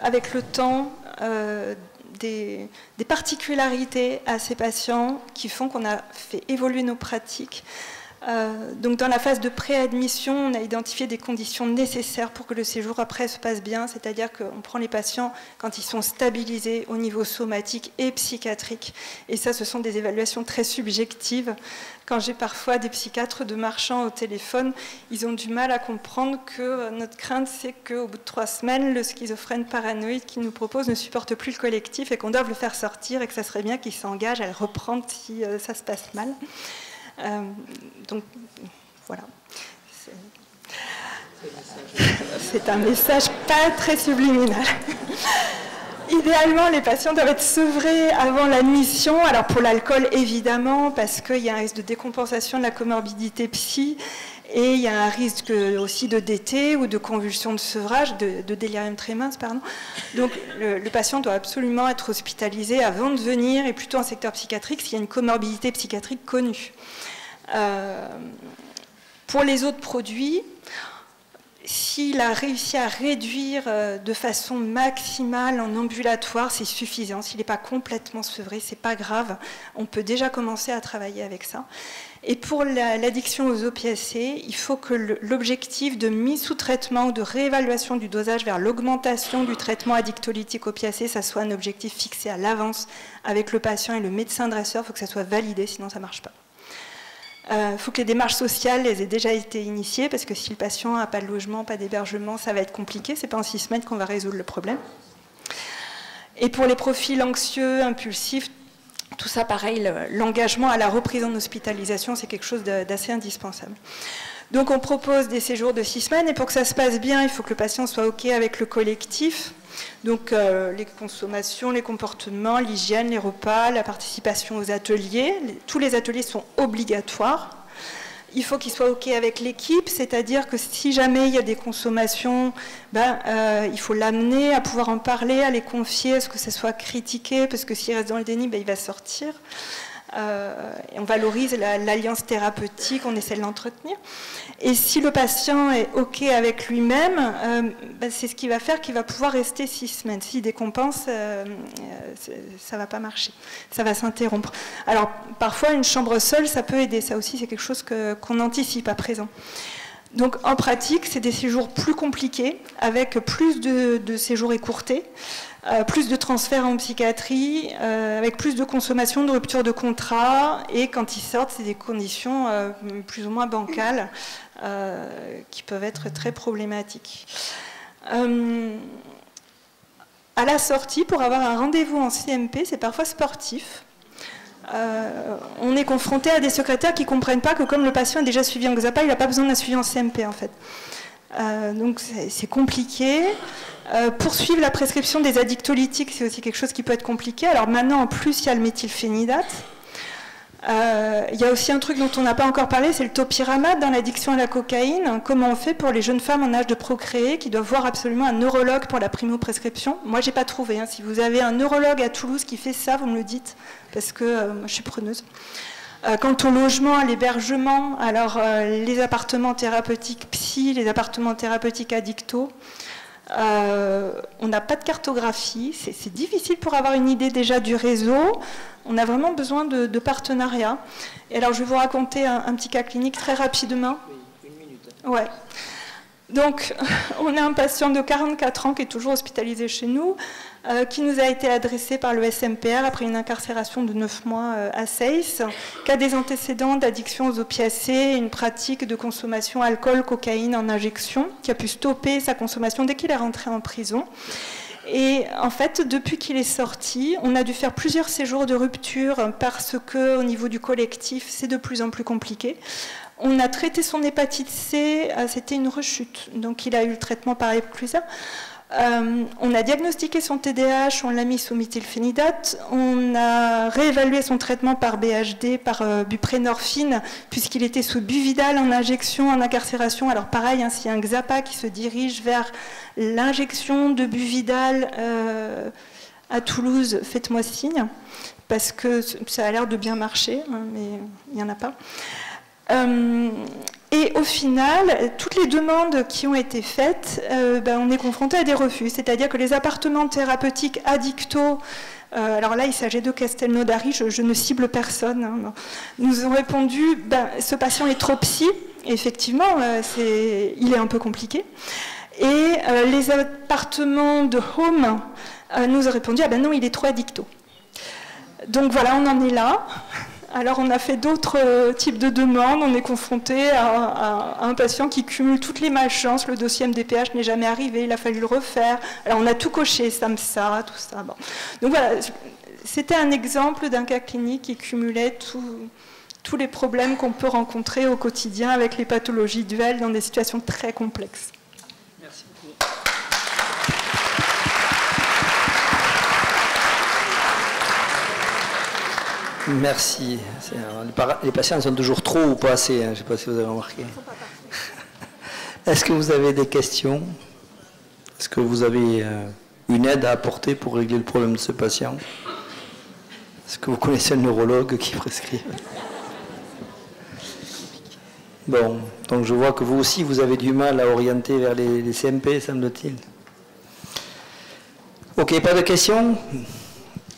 avec le temps des particularités à ces patients qui font qu'on a fait évoluer nos pratiques. Donc dans la phase de préadmission, on a identifié des conditions nécessaires pour que le séjour après se passe bien, c'est-à-dire qu'on prend les patients quand ils sont stabilisés au niveau somatique et psychiatrique. Et ça, ce sont des évaluations très subjectives. Quand j'ai parfois des psychiatres de marchands au téléphone, ils ont du mal à comprendre que notre crainte, c'est qu'au bout de 3 semaines, le schizophrène paranoïde qu'ils nous propose ne supporte plus le collectif et qu'on doit le faire sortir et que ça serait bien qu'il s'engage à le reprendre si ça se passe mal. Donc voilà, c'est un message pas très subliminal. Idéalement, les patients doivent être sevrés avant l'admission. Alors pour l'alcool, évidemment, parce qu'il y a un risque de décompensation de la comorbidité psy, et il y a un risque aussi de DT ou de convulsion de sevrage, de délirium tremens, pardon. Donc le patient doit absolument être hospitalisé avant de venir, et plutôt en secteur psychiatrique s'il y a une comorbidité psychiatrique connue. Pour les autres produits, s'il a réussi à réduire de façon maximale en ambulatoire, c'est suffisant. S'il n'est pas complètement sevré, c'est pas grave. On peut déjà commencer à travailler avec ça. Et pour l'addiction aux opiacés, il faut que l'objectif de mise sous traitement ou de réévaluation du dosage vers l'augmentation du traitement addictolytique opiacé, ça soit un objectif fixé à l'avance avec le patient et le médecin dresseur. Il faut que ça soit validé, sinon ça ne marche pas. Il faut que les démarches sociales aient déjà été initiées, parce que si le patient n'a pas de logement, pas d'hébergement, ça va être compliqué. Ce n'est pas en 6 semaines qu'on va résoudre le problème. Et pour les profils anxieux, impulsifs, tout ça pareil, l'engagement à la reprise en hospitalisation, c'est quelque chose d'assez indispensable. Donc on propose des séjours de 6 semaines et pour que ça se passe bien, il faut que le patient soit OK avec le collectif. Donc les consommations, les comportements, l'hygiène, les repas, la participation aux ateliers. Tous les ateliers sont obligatoires. Il faut qu'il soit OK avec l'équipe, c'est-à-dire que si jamais il y a des consommations, il faut l'amener à pouvoir en parler, à les confier, à ce que ça soit critiqué, parce que s'il reste dans le déni, il va sortir. Et on valorise l'alliance thérapeutique, on essaie de l'entretenir. Et si le patient est OK avec lui-même, c'est ce qui va faire qu'il va pouvoir rester 6 semaines. S'il décompense, ça ne va pas marcher, ça va s'interrompre. Alors parfois une chambre seule, ça peut aider, ça aussi c'est quelque chose qu'on anticipe à présent. Donc en pratique, c'est des séjours plus compliqués, avec plus de séjours écourtés, plus de transferts en psychiatrie, avec plus de consommation, de rupture de contrat, et quand ils sortent, c'est des conditions plus ou moins bancales qui peuvent être très problématiques. À la sortie, pour avoir un rendez-vous en CMP, c'est parfois sportif. On est confronté à des secrétaires qui ne comprennent pas que comme le patient est déjà suivi en XAPA, il n'a pas besoin d'un suivi en CMP en fait. Donc c'est compliqué. Poursuivre la prescription des addictolytiques, c'est aussi quelque chose qui peut être compliqué. Alors maintenant, en plus, il y a le méthylphénidate. Il y a aussi un truc dont on n'a pas encore parlé, c'est le topiramate dans l'addiction à la cocaïne. Comment on fait pour les jeunes femmes en âge de procréer qui doivent voir absolument un neurologue pour la primo-prescription? Moi, je n'ai pas trouvé. Si vous avez un neurologue à Toulouse qui fait ça, vous me le dites, parce que moi, je suis preneuse. Quant au logement, à l'hébergement, alors les appartements thérapeutiques psy, les appartements thérapeutiques addicto, on n'a pas de cartographie, c'est difficile pour avoir une idée déjà du réseau. On a vraiment besoin de partenariats. Et alors je vais vous raconter un petit cas clinique très rapidement.
Oui, 1 minute.
Ouais. Donc on a un patient de 44 ans qui est toujours hospitalisé chez nous, qui nous a été adressé par le SMPR après une incarcération de 9 mois à Seyss, qui a des antécédents d'addiction aux opiacés, une pratique de consommation alcool, cocaïne en injection, qui a pu stopper sa consommation dès qu'il est rentré en prison. Et en fait, depuis qu'il est sorti, on a dû faire plusieurs séjours de rupture parce qu'au niveau du collectif, c'est de plus en plus compliqué. On a traité son hépatite C, c'était une rechute, donc il a eu le traitement par Epclusa. On a diagnostiqué son TDAH, on l'a mis sous méthylphénidate, on a réévalué son traitement par BHD, par buprénorphine, puisqu'il était sous Buvidal en injection, en incarcération. Alors pareil, s'il y a un XAPA qui se dirige vers l'injection de Buvidal à Toulouse, faites-moi signe, parce que ça a l'air de bien marcher, mais il n'y en a pas. Et au final, toutes les demandes qui ont été faites, on est confronté à des refus. C'est-à-dire que les appartements thérapeutiques addicto, alors là il s'agit de Castelnaudary, je ne cible personne, nous ont répondu ce patient est trop psy, et effectivement il est un peu compliqué. Et les appartements de home nous ont répondu non, il est trop addicto. Donc voilà, on en est là. Alors on a fait d'autres types de demandes, on est confronté à un patient qui cumule toutes les malchances, le dossier MDPH n'est jamais arrivé, il a fallu le refaire, alors on a tout coché, SAMSA, tout ça. Bon. Donc voilà, c'était un exemple d'un cas clinique qui cumulait tous les problèmes qu'on peut rencontrer au quotidien avec les pathologies duelles dans des situations très complexes.
Merci beaucoup. Merci. Les patients sont toujours trop ou pas assez, je ne sais pas si vous avez remarqué. Est-ce que vous avez des questions? Est-ce que vous avez une aide à apporter pour régler le problème de ce patient? Est-ce que vous connaissez un neurologue qui prescrit? Bon, donc je vois que vous aussi, vous avez du mal à orienter vers les CMP, semble-t-il. Ok, pas de questions?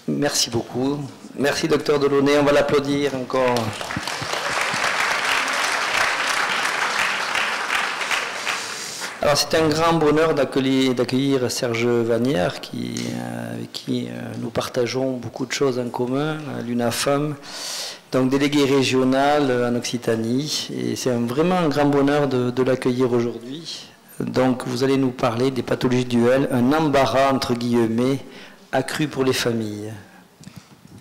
Merci beaucoup. Merci, docteur Delaunay. On va l'applaudir encore. Alors, c'est un grand bonheur d'accueillir Serge Vanière, avec qui nous partageons beaucoup de choses en commun, l'UNAFEM, donc délégué régional en Occitanie. Et c'est vraiment un grand bonheur de l'accueillir aujourd'hui. Donc, vous allez nous parler des pathologies duelles, un embarras, entre guillemets, accru pour les familles.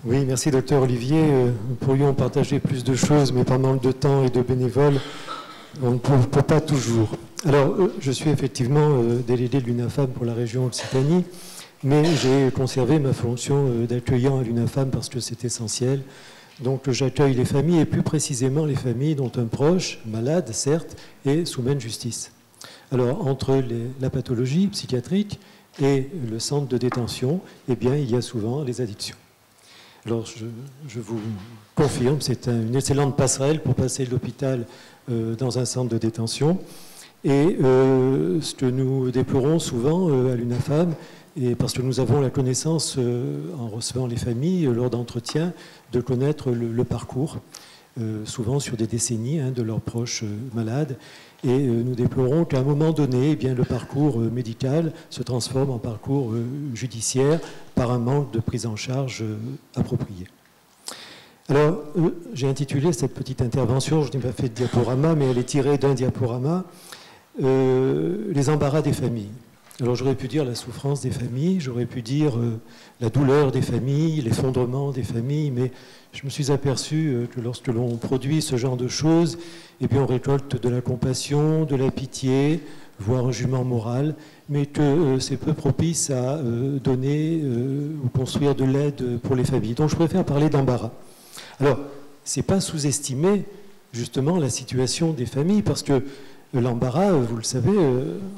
Oui, merci docteur Olivier. Nous pourrions partager plus de choses, mais par manque de temps et de bénévoles, On ne peut pas toujours. Alors, je suis effectivement délégué de l'UNAFAM pour la région Occitanie, mais j'ai conservé ma fonction d'accueillant à l'UNAFAM parce que c'est essentiel. Donc, j'accueille les familles, et plus précisément les familles dont un proche, malade certes, est sous main de justice. Alors, entre la pathologie psychiatrique et le centre de détention, eh bien, il y a souvent les addictions. Alors, je vous confirme, c'est une excellente passerelle pour passer de l'hôpital dans un centre de détention. Et ce que nous déplorons souvent à l'UNAFAM, et parce que nous avons la connaissance, en recevant les familles lors d'entretiens, de connaître le parcours, souvent sur des décennies, de leurs proches malades. Et nous déplorons qu'à un moment donné, eh bien, le parcours médical se transforme en parcours judiciaire par un manque de prise en charge appropriée. Alors, j'ai intitulé cette petite intervention, je n'ai pas fait de diaporama, mais elle est tirée d'un diaporama, les embarras des familles. Alors, j'aurais pu dire la souffrance des familles, j'aurais pu dire la douleur des familles, l'effondrement des familles, mais je me suis aperçu que lorsque l'on produit ce genre de choses, eh bien, on récolte de la compassion, de la pitié, voire un jugement moral, mais que c'est peu propice à donner ou construire de l'aide pour les familles. Donc, je préfère parler d'embarras. Alors, ce n'est pas sous-estimer justement la situation des familles, parce que l'embarras, vous le savez,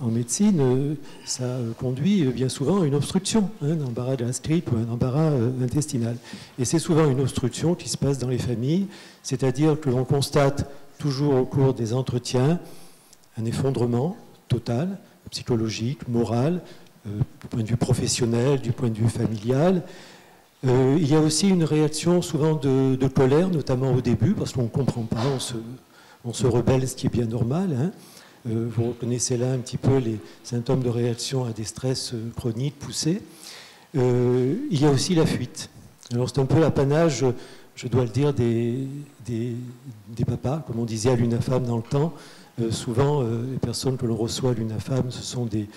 en médecine, ça conduit bien souvent à une obstruction, un embarras gastrique ou un embarras intestinal. Et c'est souvent une obstruction qui se passe dans les familles, c'est-à-dire que l'on constate toujours au cours des entretiens un effondrement total, psychologique, moral, du point de vue professionnel, du point de vue familial. Il y a aussi une réaction souvent de colère, notamment au début, parce qu'on ne comprend pas, on se rebelle, ce qui est bien normal. Vous reconnaissez là un petit peu les symptômes de réaction à des stress chroniques poussés. Il y a aussi la fuite. Alors c'est un peu l'apanage, je dois le dire, des papas, comme on disait à l'UNAFAM dans le temps. Souvent, les personnes que l'on reçoit à l'UNAFAM, ce sont des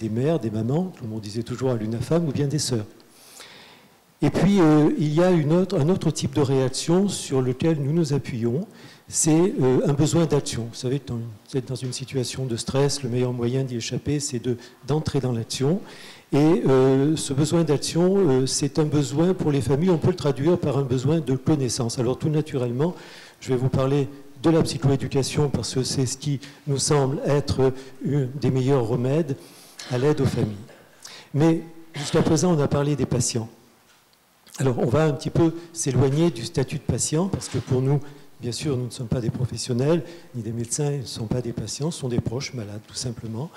mères, des mamans, comme on disait toujours à l'UNAFAM, ou bien des sœurs. Et puis, il y a un autre type de réaction sur lequel nous nous appuyons, c'est un besoin d'action. Vous savez, quand vous êtes dans une situation de stress, le meilleur moyen d'y échapper, c'est d'entrer dans l'action. Et ce besoin d'action, c'est un besoin pour les familles, on peut le traduire par un besoin de connaissance. Alors tout naturellement, je vais vous parler de la psychoéducation, parce que c'est ce qui nous semble être un des meilleurs remèdes à l'aide aux familles. Mais jusqu'à présent, on a parlé des patients. Alors, on va un petit peu s'éloigner du statut de patient, parce que pour nous, bien sûr, nous ne sommes pas des professionnels, ni des médecins, ils ne sont pas des patients, ce sont des proches malades, tout simplement.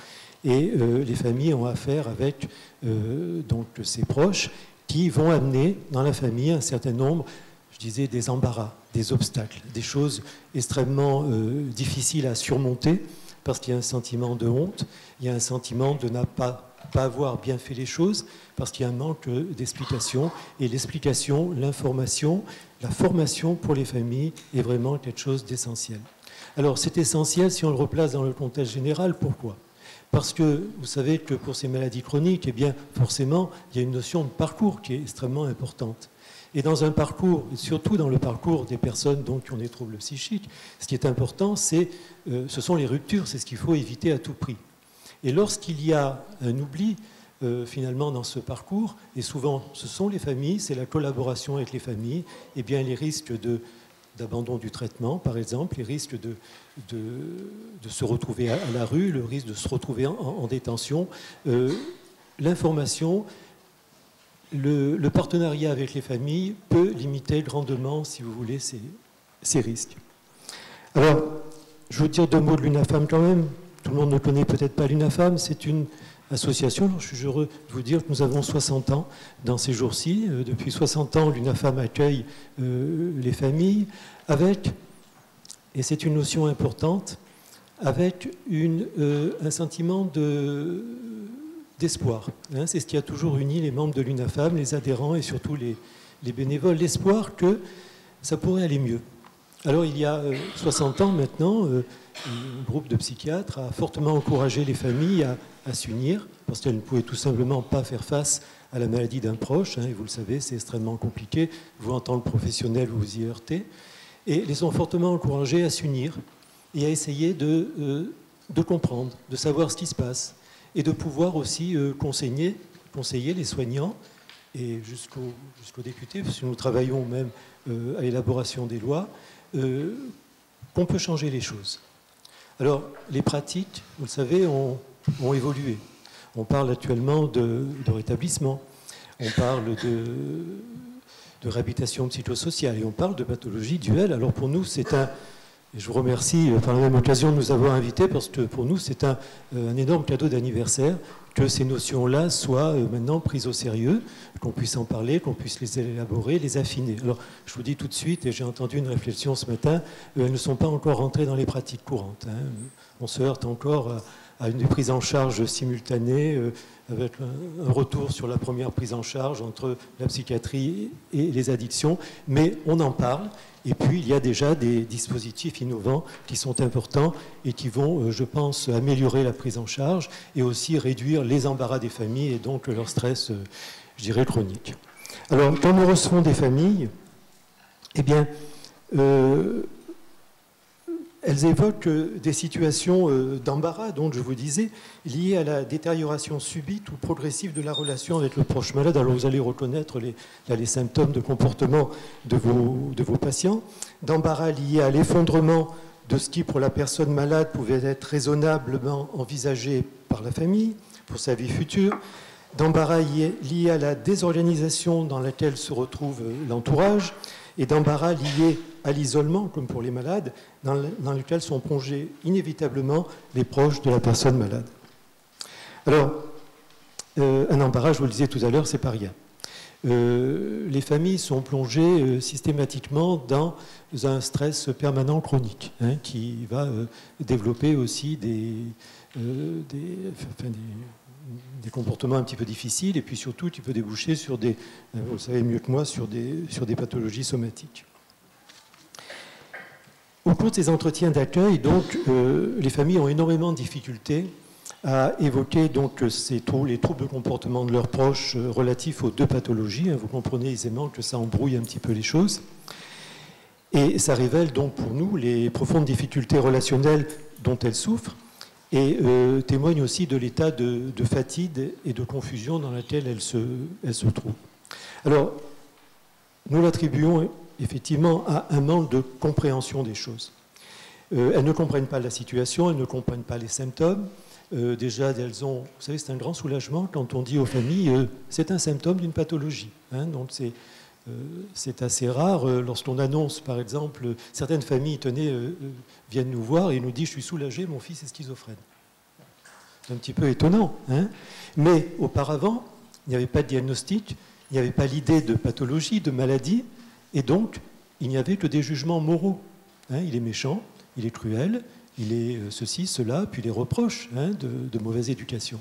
Et les familles ont affaire avec donc, ces proches qui vont amener dans la famille un certain nombre, je disais, des embarras, des obstacles, des choses extrêmement difficiles à surmonter, parce qu'il y a un sentiment de honte, il y a un sentiment de ne pas avoir bien fait les choses, parce qu'il y a un manque d'explication. Et l'explication, l'information, la formation pour les familles est vraiment quelque chose d'essentiel. Alors c'est essentiel si on le replace dans le contexte général. Pourquoi ? Parce que vous savez que pour ces maladies chroniques, eh bien, forcément, il y a une notion de parcours qui est extrêmement importante. Et dans un parcours, et surtout dans le parcours des personnes donc, qui ont des troubles psychiques, ce qui est important, ce sont les ruptures, c'est ce qu'il faut éviter à tout prix. Et lorsqu'il y a un oubli, finalement, dans ce parcours, et souvent ce sont les familles, c'est la collaboration avec les familles, eh bien les risques d'abandon du traitement, par exemple, les risques de se retrouver à la rue, le risque de se retrouver en détention, l'information, le partenariat avec les familles peut limiter grandement, si vous voulez, ces risques. Alors, je veux dire 2 mots de l'UNAFAM quand même. Tout le monde ne connaît peut-être pas l'UNAFAM, c'est une association. Je suis heureux de vous dire que nous avons 60 ans dans ces jours-ci. Depuis 60 ans, l'UNAFAM accueille les familles avec, et c'est une notion importante, avec un sentiment d'espoir. C'est ce qui a toujours uni les membres de l'UNAFAM, les adhérents et surtout les bénévoles. L'espoir que ça pourrait aller mieux. Alors il y a 60 ans maintenant, un groupe de psychiatres a fortement encouragé les familles à s'unir, parce qu'elles ne pouvaient tout simplement pas faire face à la maladie d'un proche, et vous le savez, c'est extrêmement compliqué, vous en tant que professionnel, vous vous y heurtez, et les ont fortement encouragés à s'unir et à essayer de comprendre, de savoir ce qui se passe, et de pouvoir aussi conseiller les soignants, et jusqu'aux députés, parce que nous travaillons même à l'élaboration des lois, qu'on peut changer les choses. Alors, les pratiques, vous le savez, ont évolué. On parle actuellement de rétablissement, on parle de réhabilitation psychosociale et on parle de pathologie duelle. Alors pour nous, c'est un... Et je vous remercie par la même occasion de nous avoir invités parce que pour nous, c'est un énorme cadeau d'anniversaire que ces notions-là soient maintenant prises au sérieux, qu'on puisse en parler, qu'on puisse les élaborer, les affiner. Alors, je vous dis tout de suite, et j'ai entendu une réflexion ce matin, elles ne sont pas encore rentrées dans les pratiques courantes. Hein. On se heurte encore à une prise en charge simultanée, avec un retour sur la première prise en charge entre la psychiatrie et les addictions, mais on en parle. Et puis, il y a déjà des dispositifs innovants qui sont importants et qui vont, je pense, améliorer la prise en charge et aussi réduire les embarras des familles et donc leur stress, je dirais, chronique. Alors, quand nous recevons des familles, eh bien, elles évoquent des situations d'embarras, donc je vous disais, liées à la détérioration subite ou progressive de la relation avec le proche malade. Alors vous allez reconnaître les symptômes de comportement de vos patients. D'embarras liés à l'effondrement de ce qui, pour la personne malade, pouvait être raisonnablement envisagé par la famille pour sa vie future. D'embarras liés à la désorganisation dans laquelle se retrouve l'entourage. Et d'embarras liés à l'isolement, comme pour les malades, dans lequel sont plongés inévitablement les proches de la personne malade. Alors, un embarras, je vous le disais tout à l'heure, c'est pas rien. Les familles sont plongées systématiquement dans un stress permanent chronique, hein, qui va développer aussi des comportements un petit peu difficiles et puis surtout qui peut déboucher sur des, vous le savez mieux que moi, sur des pathologies somatiques. Au cours de ces entretiens d'accueil, donc, les familles ont énormément de difficultés à évoquer donc, les troubles de comportement de leurs proches relatifs aux deux pathologies. Vous comprenez aisément que ça embrouille un petit peu les choses. Et ça révèle donc pour nous les profondes difficultés relationnelles dont elles souffrent et témoigne aussi de l'état de fatigue et de confusion dans lequel elles se trouvent. Alors, nous l'attribuons effectivement à un manque de compréhension des choses. Elles ne comprennent pas la situation, elles ne comprennent pas les symptômes. Déjà, elles ont, vous savez, c'est un grand soulagement quand on dit aux familles c'est un symptôme d'une pathologie. Hein, donc c'est assez rare lorsqu'on annonce, par exemple, certaines familles viennent nous voir et nous disent je suis soulagé, mon fils est schizophrène. C'est un petit peu étonnant. Hein, mais auparavant, il n'y avait pas de diagnostic, il n'y avait pas l'idée de pathologie, de maladie, et donc il n'y avait que des jugements moraux. Hein, il est méchant, il est cruel, il est ceci, cela, puis les reproches de mauvaise éducation.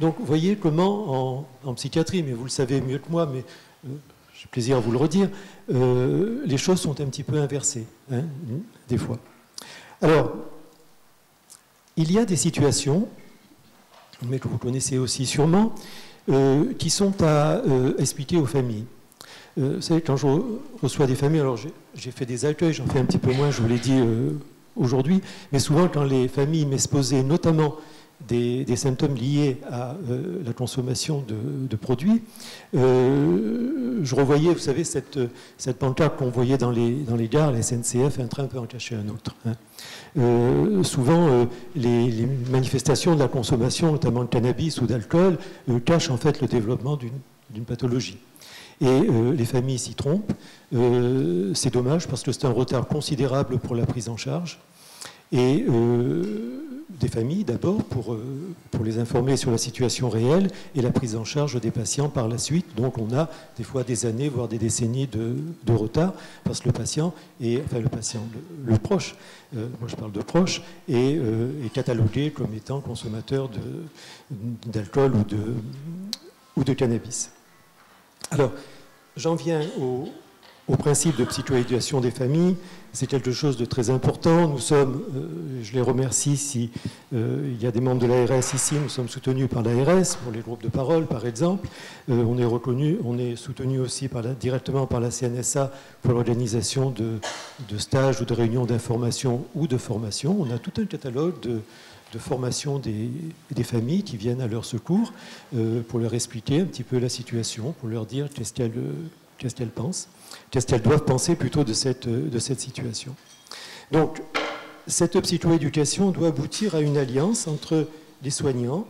Donc vous voyez comment en psychiatrie, mais vous le savez mieux que moi, mais j'ai plaisir à vous le redire, les choses sont un petit peu inversées, hein, des fois. Alors, il y a des situations, mais que vous connaissez aussi sûrement, qui sont à expliquer aux familles. Vous savez, quand je reçois des familles, alors j'ai fait des accueils, j'en fais un petit peu moins, je vous l'ai dit aujourd'hui, mais souvent quand les familles m'exposaient notamment des symptômes liés à la consommation de produits, je revoyais, vous savez, cette pancarte qu'on voyait dans les gares, la SNCF, un train peut en cacher un autre. Hein. Souvent, les manifestations de la consommation, notamment de cannabis ou d'alcool, cachent en fait le développement d'une pathologie. Et les familles s'y trompent. C'est dommage parce que c'est un retard considérable pour la prise en charge. Et des familles d'abord pour les informer sur la situation réelle et la prise en charge des patients par la suite. Donc on a des fois des années, voire des décennies de retard parce que le patient, le proche, moi je parle de proche, est catalogué comme étant consommateur d'alcool ou de cannabis. Alors, j'en viens au principe de psychoéducation des familles. C'est quelque chose de très important. Nous sommes, je les remercie si il y a des membres de l'ARS ici, nous sommes soutenus par l'ARS pour les groupes de parole par exemple. On est soutenu aussi directement par la CNSA pour l'organisation de stages ou de réunions d'information ou de formation. On a tout un catalogue de formation des familles qui viennent à leur secours pour leur expliquer un petit peu la situation, pour leur dire qu'est-ce qu'elles pensent, qu'est-ce qu'elles doivent penser plutôt de cette situation. Donc, cette psychoéducation doit aboutir à une alliance entre les soignants,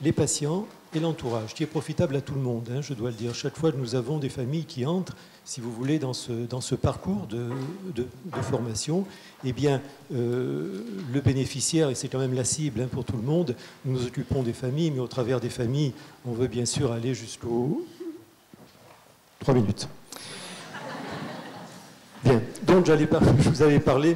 les patients et l'entourage, qui est profitable à tout le monde, hein, je dois le dire. Chaque fois que nous avons des familles qui entrent, si vous voulez, dans ce parcours de formation, eh bien, le bénéficiaire, et c'est quand même la cible hein, pour tout le monde, nous nous occupons des familles, mais au travers des familles, on veut bien sûr aller jusqu'au... 3 minutes. Bien, donc je vous ai parlé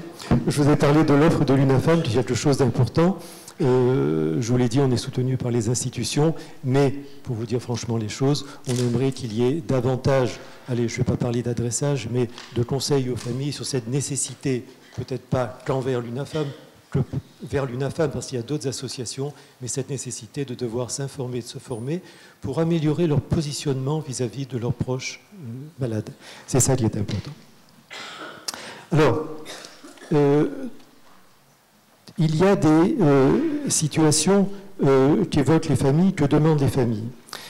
de l'offre de l'UNAFAM, qui est quelque chose d'important. Je vous l'ai dit, on est soutenu par les institutions, mais pour vous dire franchement les choses, on aimerait qu'il y ait davantage, allez, je ne vais pas parler d'adressage, mais de conseils aux familles sur cette nécessité, peut-être pas qu'envers l'UNAFAM, que vers l'UNAFAM, parce qu'il y a d'autres associations, mais cette nécessité de devoir s'informer, de se former, pour améliorer leur positionnement vis-à-vis de leurs proches malades. C'est ça qui est important. Alors, il y a des situations qu'évoquent les familles, que demandent les familles.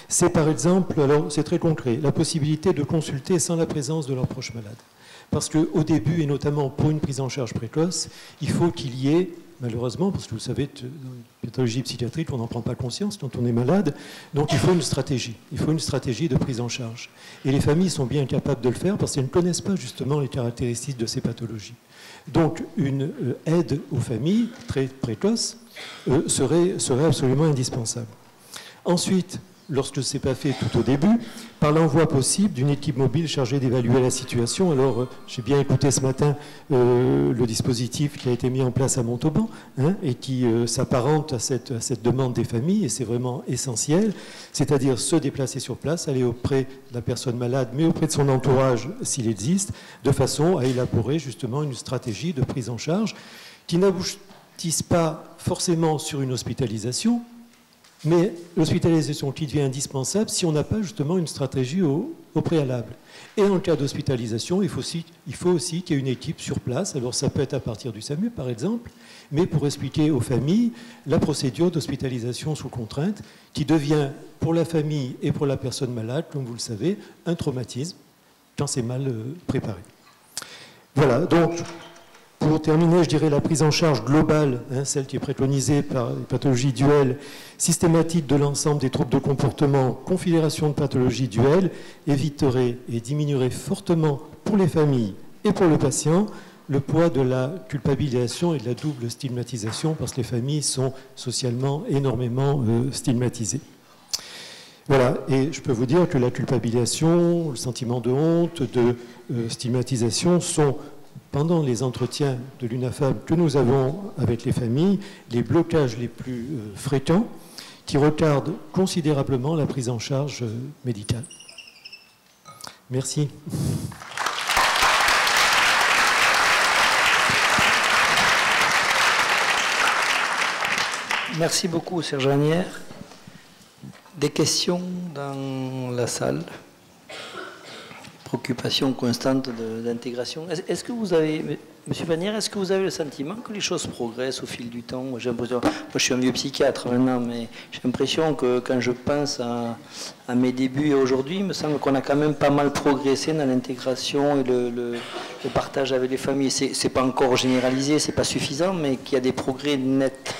C'est par exemple, alors c'est très concret, la possibilité de consulter sans la présence de leurs proches malades. Parce qu'au début, et notamment pour une prise en charge précoce, il faut qu'il y ait, malheureusement, parce que vous savez, dans la pathologie psychiatrique, on n'en prend pas conscience quand on est malade, donc il faut une stratégie. Il faut une stratégie de prise en charge. Et les familles sont bien capables de le faire parce qu'elles ne connaissent pas justement les caractéristiques de ces pathologies. Donc une aide aux familles très précoce serait absolument indispensable. Ensuite, lorsque ce n'est pas fait tout au début, par l'envoi possible d'une équipe mobile chargée d'évaluer la situation. Alors, j'ai bien écouté ce matin le dispositif qui a été mis en place à Montauban hein, et qui s'apparente à cette demande des familles, et c'est vraiment essentiel, c'est-à-dire se déplacer sur place, aller auprès de la personne malade, mais auprès de son entourage s'il existe, de façon à élaborer justement une stratégie de prise en charge qui n'aboutisse pas forcément sur une hospitalisation, mais l'hospitalisation qui devient indispensable si on n'a pas justement une stratégie au préalable. Et en cas d'hospitalisation, il faut aussi qu'il y ait une équipe sur place. Alors ça peut être à partir du SAMU par exemple, mais pour expliquer aux familles la procédure d'hospitalisation sous contrainte qui devient pour la famille et pour la personne malade, comme vous le savez, un traumatisme quand c'est mal préparé. Voilà, donc... Pour terminer, je dirais la prise en charge globale, hein, celle qui est préconisée par les pathologies duelles, systématique de l'ensemble des troubles de comportement, configuration de pathologies duelles, éviterait et diminuerait fortement pour les familles et pour le patient le poids de la culpabilisation et de la double stigmatisation, parce que les familles sont socialement énormément stigmatisées. Voilà, et je peux vous dire que la culpabilisation, le sentiment de honte, de stigmatisation sont... Pendant les entretiens de l'UNAFAM que nous avons avec les familles, les blocages les plus fréquents qui retardent considérablement la prise en charge médicale. Merci.
Merci beaucoup, Serge Ranière. Des questions dans la salle ? Préoccupation constante d'intégration. Est-ce que vous avez, Monsieur Vanière, est-ce que vous avez le sentiment que les choses progressent au fil du temps? J'ai l'impression, moi je suis un vieux psychiatre maintenant, mais j'ai l'impression que quand je pense à mes débuts et aujourd'hui, il me semble qu'on a quand même pas mal progressé dans l'intégration et le partage avec les familles. C'est pas encore généralisé, c'est pas suffisant, mais qu'il y a des progrès nets.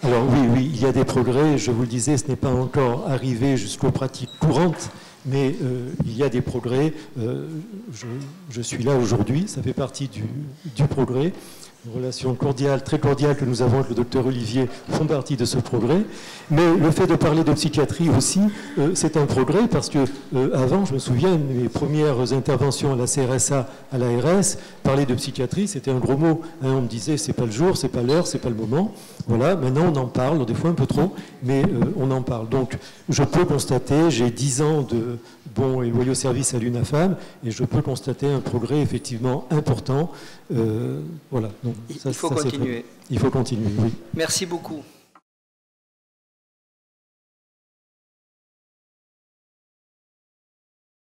Alors oui, il y a des progrès. Je vous le disais, ce n'est pas encore arrivé jusqu'aux pratiques courantes. Mais il y a des progrès. Je suis là aujourd'hui, ça fait partie du progrès. Une relation cordiale, très cordiale que nous avons avec le docteur Olivier font partie de ce progrès. Mais le fait de parler de psychiatrie aussi, c'est un progrès parce que avant, je me souviens, mes premières interventions à la CRSA, à l'ARS, parler de psychiatrie, c'était un gros mot. Hein, on me disait, c'est pas le jour, c'est pas l'heure, c'est pas le moment. Voilà, maintenant on en parle, des fois un peu trop, mais on en parle. Donc, je peux constater, j'ai 10 ans de bons et loyaux services à l'UNAFAM, et je peux constater un progrès effectivement important. Voilà. Donc,
il faut continuer.
Il faut continuer, oui.
Merci beaucoup.